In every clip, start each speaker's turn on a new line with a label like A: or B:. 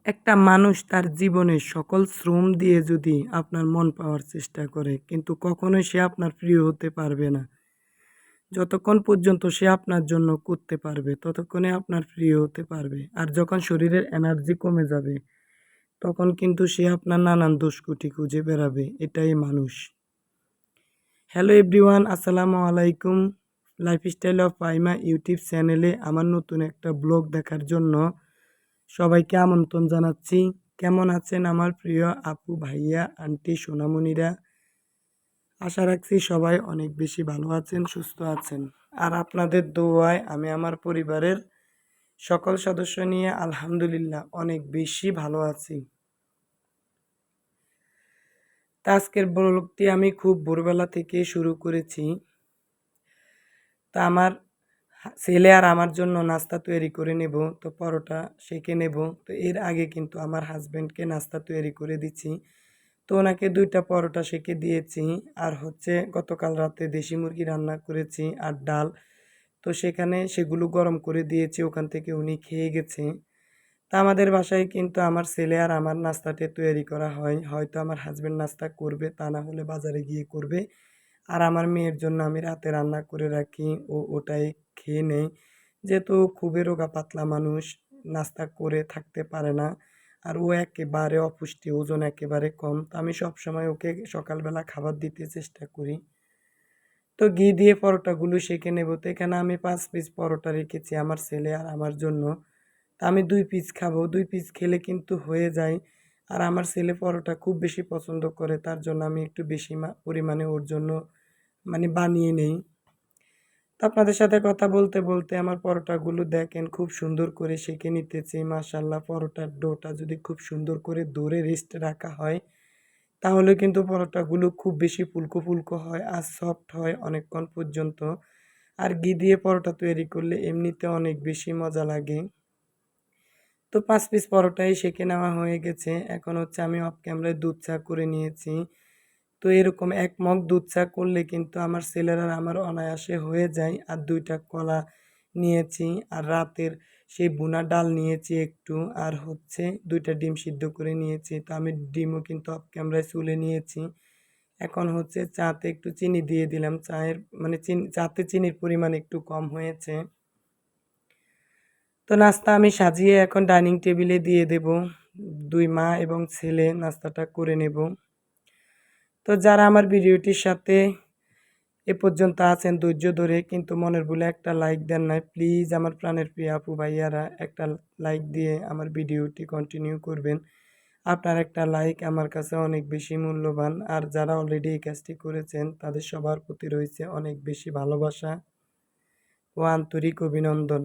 A: একটা মানুষ তার জীবনে সকল শ্রম দিয়ে যদি আপনার মন পাওয়ার চেষ্টা করে কিন্তু কখনোই সে আপনার প্রিয় হতে পারবে না। যতক্ষণ পর্যন্ত সে আপনার জন্য করতে পারবে ততক্ষণে আপনার প্রিয় হতে পারবে। আর যখন শরীরের এনার্জি কমে যাবে তখন কিন্তু সে আপনার নানান দোষকুটি খুঁজে বেড়াবে। এটাই মানুষ। হ্যালো এভরিওয়ান, আসসালামু আলাইকুম। লাইফস্টাইল অফ পাইমা ইউটিউব চ্যানেলে আমার নতুন একটা ব্লগ দেখার জন্য সবাইকে আমন্ত্রণ জানাচ্ছি। কেমন আছেন আমার প্রিয় আপু, ভাইয়া, আন্টি, সোনামণিরা? আশা রাখছি সবাই অনেক বেশি ভালো আছেন, সুস্থ আছেন। আর আপনাদের দোয়ায় আমি আমার পরিবারের সকল সদস্য নিয়ে আলহামদুলিল্লাহ অনেক বেশি ভালো আছি। তা আজকের ব্লগটি আমি খুব ভোরবেলা থেকে শুরু করেছি। তা আমার ছেলে আর আমার জন্য নাস্তা তৈরি করে নেব, তো পরোটা সেঁকে নেব। তো এর আগে কিন্তু আমার হাজব্যান্ডকে নাস্তা তৈরি করে দিচ্ছি। তো ওনাকে 2টা পরোটা সেঁকে দিয়েছি। আর হচ্ছে গতকাল রাতে দেশি মুরগি রান্না করেছি আর ডাল। তো সেখানে সেগুলো গরম করে দিয়েছি, ওখান থেকে উনি খেয়ে গেছে। তা আমাদের বাসায় কিন্তু আমার ছেলে আর আমার নাস্তাটা তৈরি করা হয়। হয়তো আমার হাজব্যান্ড নাস্তা করবে, তা না হলে বাজারে গিয়ে করবে। আর আমার মেয়ের জন্য আমি রাতে রান্না করে রাখি, ও ওটাই খেয়ে নেয়। যেহেতু খুবই রোগা পাতলা মানুষ, নাস্তা করে থাকতে পারে না। আর ও একেবারে অপুষ্টি, ওজন একেবারে কম। তো আমি সবসময় ওকে সকালবেলা খাবার দিতে চেষ্টা করি। তো ঘি দিয়ে পরোটাগুলো সেঁকে নেব। তো এখানে আমি 5 পিস পরোটা রেখেছি আমার ছেলে আর আমার জন্য। তা আমি 2 পিস খাবো, 2 পিস খেলে কিন্তু হয়ে যায়। আর আমার ছেলে পরোটা খুব বেশি পছন্দ করে, তার জন্য আমি একটু বেশি পরিমাণে ওর জন্য মানে বানিয়ে নেই। তো আপনাদের সাথে কথা বলতে বলতে আমার পরোটাগুলো দেখেন খুব সুন্দর করে সেঁকে নিতেছি। মাশাল্লাহ, পরোটার ডোটা যদি খুব সুন্দর করে দৌড়ে রেস্ট রাখা হয় তাহলে কিন্তু পরোটাগুলো খুব বেশি ফুলকো ফুলকো হয় আর সফট হয় অনেকক্ষণ পর্যন্ত। আর ঘি দিয়ে পরোটা তৈরি করলে এমনিতে অনেক বেশি মজা লাগে। তো 5 পিস পরোটাই সেঁকে নেওয়া হয়ে গেছে। এখন হচ্ছে আমি অফ ক্যামেরায় দুধ চা করে নিয়েছি। তো এরকম 1 মগ দুধ চা করলে কিন্তু আমার ছেলের আর আমার অনায়াসে হয়ে যায়। আর 2টা কলা নিয়েছি আর রাতের সেই ভুনা ডাল নিয়েছি একটু, আর হচ্ছে 2টা ডিম সিদ্ধ করে নিয়েছি। তো আমি ডিমও কিন্তু অফ ক্যামেরায় চুলে নিয়েছি। এখন হচ্ছে চাতে একটু চিনি দিয়ে দিলাম। চায়ের মানে চাতে চিনির পরিমাণ একটু কম হয়েছে। তো নাস্তা আমি সাজিয়ে এখন ডাইনিং টেবিলে দিয়ে দেব। 2 মা এবং ছেলে নাস্তাটা করে নেব। তো যারা আমার ভিডিওটির সাথে এ পর্যন্ত আছেন ধৈর্য ধরে কিন্তু মনের ভুলে একটা লাইক দেন নাই, প্লিজ আমার প্রাণের প্রিয় আপু ভাইয়ারা একটা লাইক দিয়ে আমার ভিডিওটি কন্টিনিউ করবেন। আপনার একটা লাইক আমার কাছে অনেক বেশি মূল্যবান। আর যারা অলরেডি এই কাজটি করেছেন তাদের সবার প্রতি রয়েছে অনেক বেশি ভালোবাসা ও আন্তরিক অভিনন্দন।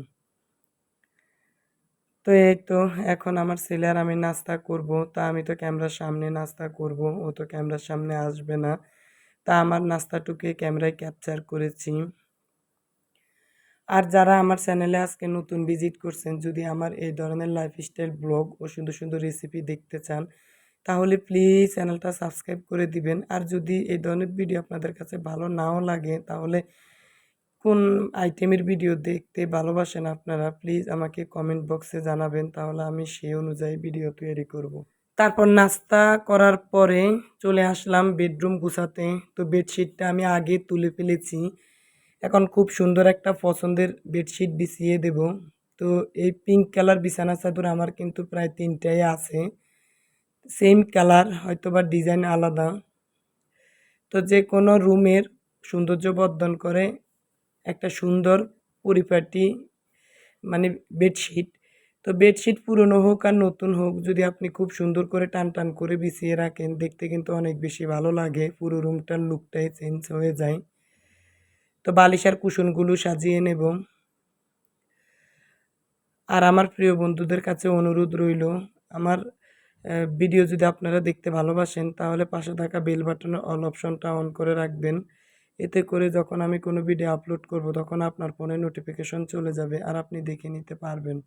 A: তো এই তো এখন আমার ছেলে আর আমি নাস্তা করব। তা আমি তো ক্যামেরার সামনে নাস্তা করব, ও তো ক্যামেরার সামনে আসবে না। তা আমার নাস্তাটুকুই ক্যামেরায় ক্যাপচার করেছি। আর যারা আমার চ্যানেলে আজকে নতুন ভিজিট করছেন, যদি আমার এই ধরনের লাইফস্টাইল ব্লগ ও সুন্দর সুন্দর রেসিপি দেখতে চান তাহলে প্লিজ চ্যানেলটা সাবস্ক্রাইব করে দিবেন। আর যদি এই ধরনের ভিডিও আপনাদের কাছে ভালো নাও লাগে তাহলে কোন আইটেমের ভিডিও দেখতে ভালোবাসেন আপনারা প্লিজ আমাকে কমেন্ট বক্সে জানাবেন, তাহলে আমি সেই অনুযায়ী ভিডিও তৈরি করব। তারপর নাস্তা করার পরে চলে আসলাম বেডরুম গুছাতে। তো বেডশিটটা আমি আগে তুলে ফেলেছি। এখন খুব সুন্দর একটা পছন্দের বেডশিট বিছিয়ে দেব। তো এই পিঙ্ক কালার বিছানা চাদর আমার কিন্তু প্রায় 3টাই আছে, সেম কালার হয়তো বা ডিজাইন আলাদা। তো যে কোনো রুমের সৌন্দর্য বর্ধন করে একটা সুন্দর পরিপাটি মানে বেডশিট। তো বেডশিট পুরনো হোক আর নতুন হোক, যদি আপনি খুব সুন্দর করে টান টান করে বিছিয়ে রাখেন দেখতে কিন্তু অনেক বেশি ভালো লাগে, পুরো রুমটার লুকটাই চেঞ্জ হয়ে যায়। তো বালিশ আর কুশনগুলো সাজিয়ে নেব। আর আমার প্রিয় বন্ধুদের কাছে অনুরোধ রইল, আমার ভিডিও যদি আপনারা দেখতে ভালোবাসেন তাহলে পাশে থাকা বেল বাটনের অল অপশনটা অন করে রাখবেন। এতে করে যখন আমি কোনো ভিডিও আপলোড করব তখন আপনার ফোনে নোটিফিকেশন চলে যাবে আর আপনি দেখে নিতে পারবেন।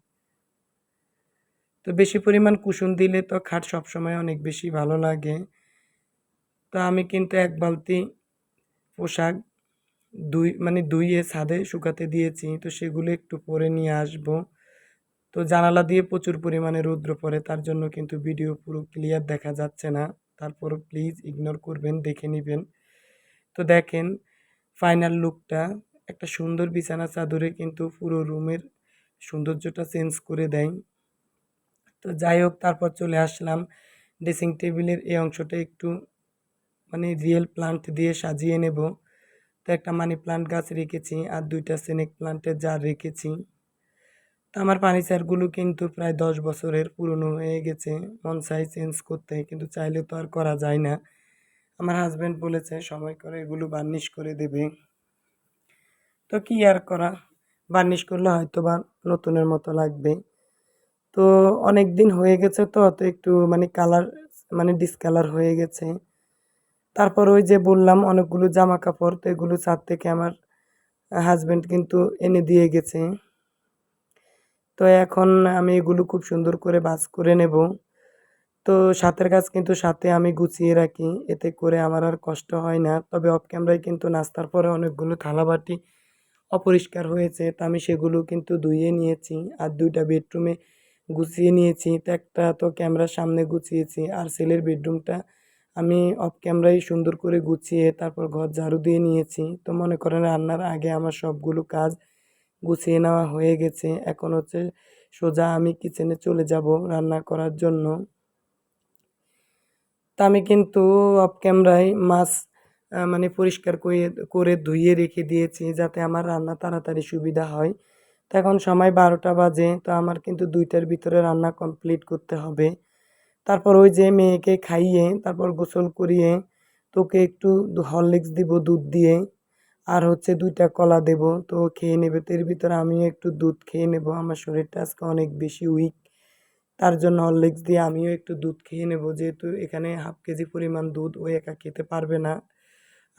A: তো বেশি পরিমাণ কুশন দিলে তো খাট সবসময় অনেক বেশি ভালো লাগে। তো আমি কিন্তু 1 বালতি পোশাক ধুইয়ে ছাদে শুকাতে দিয়েছি। তো সেগুলো একটু পরে নিয়ে আসবো। তো জানালা দিয়ে প্রচুর পরিমাণে রৌদ্র পড়ে, তার জন্য কিন্তু ভিডিও পুরো ক্লিয়ার দেখা যাচ্ছে না। তারপরও প্লিজ ইগনোর করবেন, দেখে নিবেন। তো দেখেন ফাইনাল লুকটা, একটা সুন্দর বিছানা চাদরে কিন্তু পুরো রুমের সৌন্দর্যটা চেঞ্জ করে দেয়। তো যাই হোক, তারপর চলে আসলাম ড্রেসিং টেবিলের এই অংশটা একটু মানে রিয়েল প্লান্ট দিয়ে সাজিয়ে নেব। তো একটা মানি প্লান্ট গাছ রেখেছি আর 2টা স্নেক প্লান্টের জার রেখেছি। তো আমার ফার্নিচারগুলো কিন্তু প্রায় 10 বছরের পুরনো হয়ে গেছে, মন চাই চেঞ্জ করতে, কিন্তু চাইলে তো আর করা যায় না। আমার হাজব্যান্ড বলেছে সময় করে এগুলো বার্নিশ করে দেবে। তো কি আর করা, বার্নিশ করলে হয়তো বা নতুনের মতো লাগবে। তো অনেক দিন হয়ে গেছে, তো তো একটু মানে কালার মানে ডিসকালার হয়ে গেছে। তারপর ওই যে বললাম অনেকগুলো জামা কাপড়, তো এগুলো ছাদ থেকে আমার হাজব্যান্ড কিন্তু এনে দিয়ে গেছে। তো এখন আমি এগুলো খুব সুন্দর করে ভাঁজ করে নেব। তো সাথের কাজ কিন্তু সাথে আমি গুছিয়ে রাখি, এতে করে আমার আর কষ্ট হয় না। তবে অফ ক্যামেরায় কিন্তু নাস্তার পরে অনেকগুলো থালাবাটি অপরিষ্কার হয়েছে, তো আমি সেগুলো কিন্তু ধুয়ে নিয়েছি আর 2টা বেডরুমে গুছিয়ে নিয়েছি। তো একটা তো ক্যামেরার সামনে গুছিয়েছি আর ছেলের বেডরুমটা আমি অফ ক্যামেরায় সুন্দর করে গুছিয়ে তারপর ঘর ঝাড়ু দিয়ে নিয়েছি। তো মনে করেন রান্নার আগে আমার সবগুলো কাজ গুছিয়ে নেওয়া হয়ে গেছে। এখন হচ্ছে সোজা আমি কিচেনে চলে যাব রান্না করার জন্য। তা আমি কিন্তু অফ ক্যামেরায় মাছ মানে পরিষ্কার করে ধুয়ে রেখে দিয়েছি যাতে আমার রান্না তাড়াতাড়ি সুবিধা হয়। তো এখন সময় 12টা বাজে, তো আমার কিন্তু 2টার ভিতরে রান্না কমপ্লিট করতে হবে। তারপর ওই যে মেয়েকে খাইয়ে তারপর গোসল করিয়ে তোকে একটু হরলিক্স দিব দুধ দিয়ে, আর হচ্ছে 2টা কলা দেব, তো খেয়ে নেবে। তো এর ভিতরে আমিও একটু দুধ খেয়ে নেব, আমার শরীরটা আজকে অনেক বেশি উইক, তার জন্য হরলিক্স দিয়ে আমিও একটু দুধ খেয়ে নেব, যেহেতু এখানে হাফ কেজি পরিমাণ দুধ ও একা খেতে পারবে না।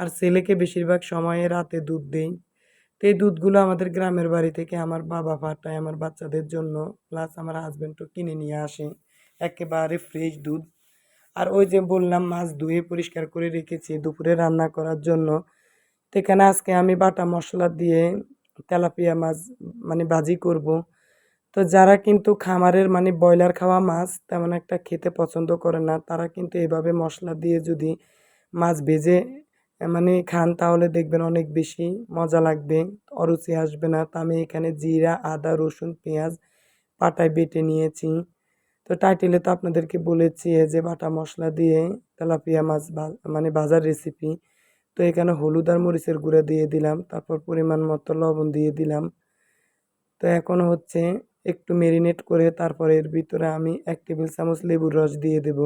A: আর ছেলেকে বেশিরভাগ সময়ে রাতে দুধ দেই। তো এই দুধগুলো আমাদের গ্রামের বাড়ি থেকে আমার বাবা পাঠায় আমার বাচ্চাদের জন্য, প্লাস আমার হাজব্যান্ডও কিনে নিয়ে আসে একেবারে ফ্রেশ দুধ। আর ওই যে বললাম মাছ ধুয়ে পরিষ্কার করে রেখেছি দুপুরে রান্না করার জন্য। তো এখানে আজকে আমি বাটা মশলা দিয়ে তেলাপিয়া মাছ মানে ভাজি করব। তো যারা কিন্তু খামারের মানে ব্রয়লার খাওয়া মাছ তেমন একটা খেতে পছন্দ করে না, তারা কিন্তু এভাবে মশলা দিয়ে যদি মাছ ভেজে মানে খান তাহলে দেখবেন অনেক বেশি মজা লাগবে, অরুচি আসবে না। তো আমি এখানে জিরা, আদা, রসুন, পেঁয়াজ পাটায় বেটে নিয়েছি। তো টাইটেলে তো আপনাদেরকে বলেছি এই যে বাটা মশলা দিয়ে তেলাপিয়া মাছ মানে ভাজার রেসিপি। তো এখানে হলুদ আর মরিচের গুঁড়া দিয়ে দিলাম, তারপর পরিমাণ মতো লবণ দিয়ে দিলাম। তো এখন হচ্ছে একটু মেরিনেট করে তারপরে এর ভিতরে আমি 1 টেবিল চামচ লেবুর রস দিয়ে দেব।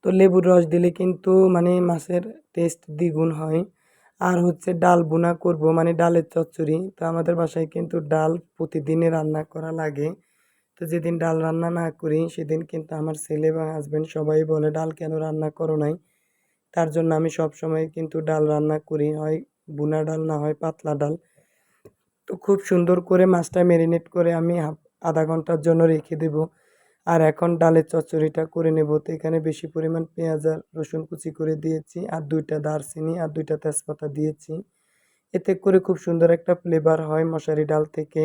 A: তো লেবুর রস দিলে কিন্তু মানে মাছের টেস্ট দ্বিগুণ হয়। আর হচ্ছে ডাল ভুনা করব মানে ডালের চচ্চড়ি। তো আমাদের বাসায় কিন্তু ডাল প্রতিদিনই রান্না করা লাগে। তো যেদিন ডাল রান্না না করি সেদিন কিন্তু আমার ছেলে বা হাজব্যান্ড সবাই বলে ডাল কেন রান্না করো নাই। তার জন্য আমি সবসময় কিন্তু ডাল রান্না করি, হয় ভুনা ডাল না হয় পাতলা ডাল। তো খুব সুন্দর করে মাছটা ম্যারিনেট করে আমি আধা ঘন্টার জন্য রেখে দেব। আর এখন ডালের চচ্চড়িটা করে নেব। তো এখানে বেশি পরিমাণ পেঁয়াজ আর রসুন কুচি করে দিয়েছি আর 2টা দারচিনি আর 2টা তেজপাতা দিয়েছি। এতে করে খুব সুন্দর একটা ফ্লেভার হয় মশারি ডাল থেকে।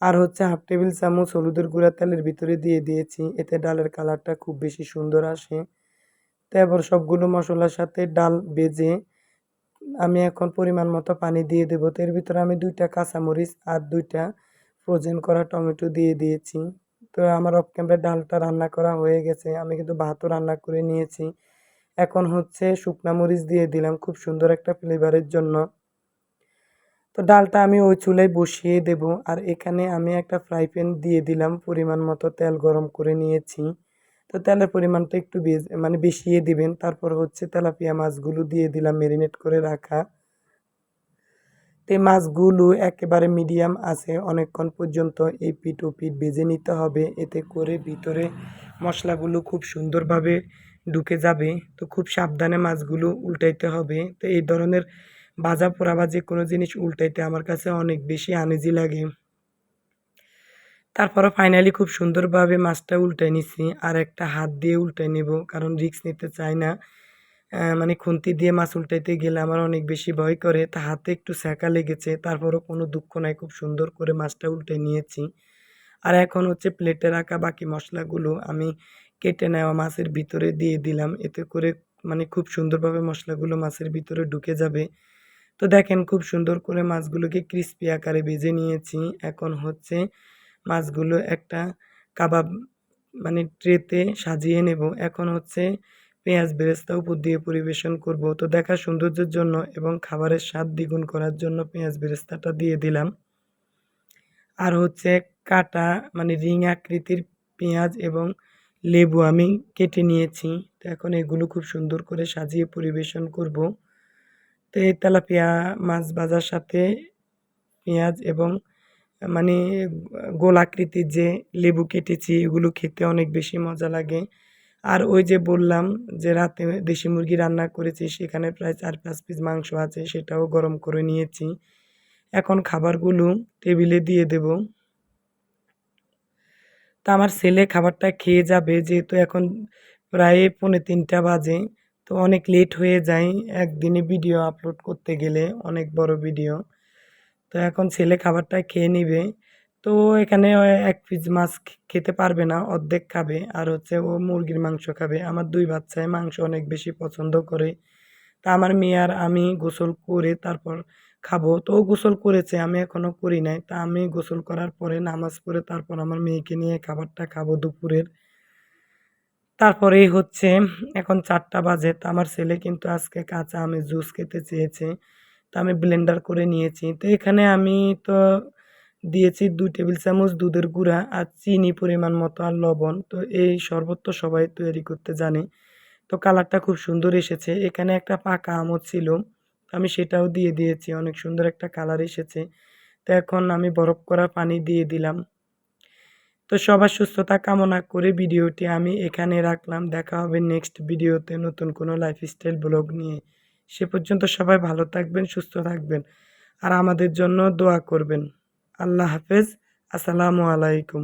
A: আর হচ্ছে 1/2 টেবিল চামচ হলুদের গুঁড়া তেলের ভিতরে দিয়ে দিয়েছি, এতে ডালের কালারটা খুব বেশি সুন্দর আসে। তো এবার সবগুলো মশলার সাথে ডাল ভেজে আমি এখন পরিমাণ মতো পানি দিয়ে দেবো। তো এর ভিতরে আমি 2টা কাঁচামরিচ আর 2টা ফ্রোজেন করা টমেটো দিয়ে দিয়েছি। তো আমার অফ ক্যামেরায় ডালটা রান্না করা হয়ে গেছে, আমি কিন্তু ভাতও রান্না করে নিয়েছি। এখন হচ্ছে শুকনা মরিচ দিয়ে দিলাম খুব সুন্দর একটা ফ্লেভারের জন্য। তো ডালটা আমি ওই চুলায় বসিয়ে দেব। আর এখানে আমি একটা ফ্রাই প্যান দিয়ে দিলাম, পরিমাণ মতো তেল গরম করে নিয়েছি। তো তেলের পরিমাণটা একটু মানে বেশিয়ে দিবেন। তারপর হচ্ছে তেলাপিয়া মাছগুলো দিয়ে দিলাম ম্যারিনেট করে রাখা। তো এই মাছগুলো একেবারে মিডিয়াম আছে অনেকক্ষণ পর্যন্ত এপিঠ ওপিঠ ভেজে নিতে হবে, এতে করে ভিতরে মশলাগুলো খুব সুন্দরভাবে ঢুকে যাবে। তো খুব সাবধানে মাছগুলো উল্টাইতে হবে। তো এই ধরনের ভাজা পোড়া বা যে কোনো জিনিস উল্টাইতে আমার কাছে অনেক বেশি আনইজি লাগে। তারপরে ফাইনালি খুব সুন্দরভাবে মাছটা উল্টাই নিছি, আর একটা হাত দিয়ে উল্টাই নেব কারণ রিস্ক নিতে চাই না। মানে খুন্তি দিয়ে মাছ উল্টাইতে গেলে আমার অনেক বেশি ভয় করে। তা হাতে একটু ছ্যাঁকা লেগেছে। তারপরও কোনো দুঃখ নাই। খুব সুন্দর করে মাছটা উল্টে নিয়েছি। আর এখন হচ্ছে প্লেটে রাখা বাকি মসলাগুলো আমি কেটে নেওয়া মাছের ভিতরে দিয়ে দিলাম। এতে করে মানে খুব সুন্দরভাবে মসলাগুলো মাছের ভিতরে ঢুকে যাবে। তো দেখেন খুব সুন্দর করে মাছগুলোকে ক্রিস্পি আকারে ভেজে নিয়েছি। এখন হচ্ছে মাছগুলো একটা কাবাব মানে ট্রেতে সাজিয়ে নেব। এখন হচ্ছে পেঁয়াজ বেরেস্তা উপর দিয়ে পরিবেশন করব। তো দেখার সৌন্দর্যের জন্য এবং খাবারের স্বাদ দ্বিগুণ করার জন্য পেঁয়াজ বেরেস্তাটা দিয়ে দিলাম। আর হচ্ছে কাটা মানে রিং আকৃতির পেঁয়াজ এবং লেবু আমি কেটে নিয়েছি। তো এখন এগুলো খুব সুন্দর করে সাজিয়ে পরিবেশন করব। তো এই তেলাপিয়া মাছ ভাজার সাথে পেঁয়াজ এবং মানে গোল আকৃতির যে লেবু কেটেছি এগুলো খেতে অনেক বেশি মজা লাগে। আর ওই যে বললাম যে রাতে দেশি মুরগি রান্না করেছি সেখানে প্রায় ৪-৫ পিস মাংস আছে সেটাও গরম করে নিয়েছি। এখন খাবারগুলো টেবিলে দিয়ে দেব। তা আমার ছেলে খাবারটা খেয়ে যাবে যেহেতু এখন প্রায় ২:৩০ বাজে। তো অনেক লেট হয়ে যায় একদিনে ভিডিও আপলোড করতে গেলে অনেক বড় ভিডিও। তো এখন ছেলে খাবারটা খেয়ে নিবে। তো এখানে ১ পিস মাছ খেতে পারবে না, অর্ধেক খাবে। আর হচ্ছে ও মুরগির মাংস খাবে। আমার ২ বাচ্চাই মাংস অনেক বেশি পছন্দ করে। তা আমার মেয়ে আর আমি গোসল করে তারপর খাবো। তো ও গোসল করেছে, আমি এখনো করি নাই। তা আমি গোসল করার পরে নামাজ পড়ে তারপর আমার মেয়েকে নিয়ে খাবারটা খাবো দুপুরের। তারপরেই হচ্ছে এখন ৪টা বাজে। তো আমার ছেলে কিন্তু আজকে কাঁচা আমের জুস খেতে চেয়েছে। তো আমি ব্লেন্ডার করে নিয়েছি। তো এখানে আমি তো দিয়েছি ২ টেবিল চামচ দুধের গুঁড়া আর চিনি পরিমাণ মতো আর লবণ। তো এই শরবত তো সবাই তৈরি করতে জানে। তো কালারটা খুব সুন্দর এসেছে। এখানে একটা পাকা আমও ছিল। আমি সেটাও দিয়ে দিয়েছি। অনেক সুন্দর একটা কালার এসেছে। তো এখন আমি বরফ করা পানি দিয়ে দিলাম। তো সবার সুস্থতা কামনা করে ভিডিওটি আমি এখানে রাখলাম। দেখা হবে নেক্সট ভিডিওতে নতুন কোনো লাইফস্টাইল ব্লগ নিয়ে। সে পর্যন্ত সবাই ভালো থাকবেন, সুস্থ থাকবেন। আর আমাদের জন্য দোয়া করবেন। আল্লাহ হাফেজ। আসসালামু আলাইকুম।